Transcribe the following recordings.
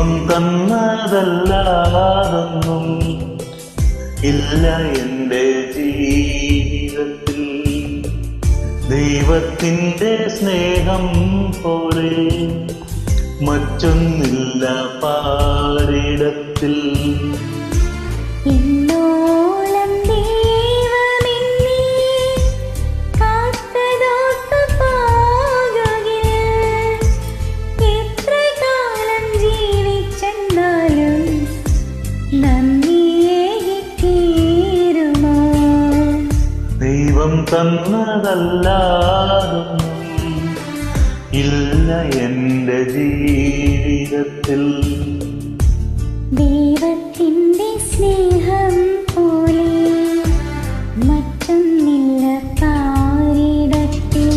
ദൈവം തന്നതല്ലാതൊന്നും ഇല്ല എൻ്റെ ജീവിതത്തിൽ. ദൈവത്തിൻ്റെ സ്നേഹം പോലെ മറ്റൊന്നില്ല പാരിടത്തിൽ. ദൈവം തന്നതല്ലാതൊന്നും ഇല്ല എൻ്റെ ജീവിതത്തിൽ. ദൈവത്തിൻ്റെ സ്നേഹം പോലെ മറ്റൊന്നില്ല പാരിടത്തിൽ.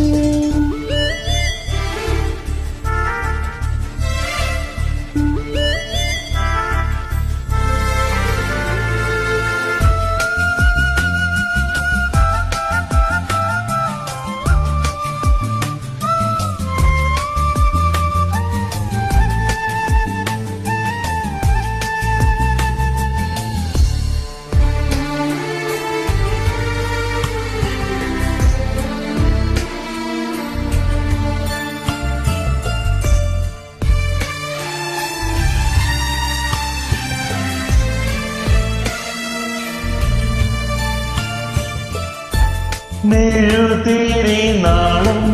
മെഴുതിരി നാളം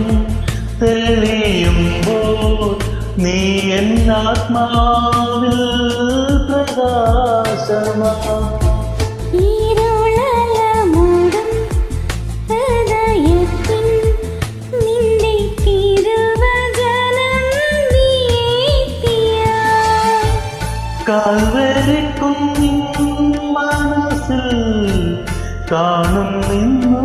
തെളിയുമ്പോൾ നീ എന്നാത്മാവിൽ പ്രകാശമാ. കാൽവരിക്കും മനസ്സിൽ കാണും നിന്നു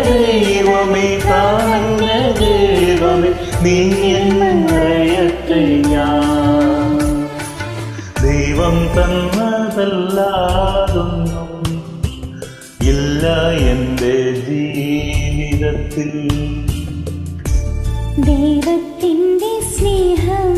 ദൈവമേ താനെന്റെ ദൈവമേ നീ എന്നറിയട്ടെ ഞാൻ. ദൈവം തന്നതല്ലാതൊന്നും ഇല്ല എൻ്റെ ജീവിതത്തിൽ. ദൈവത്തിൻ്റെ സ്നേഹം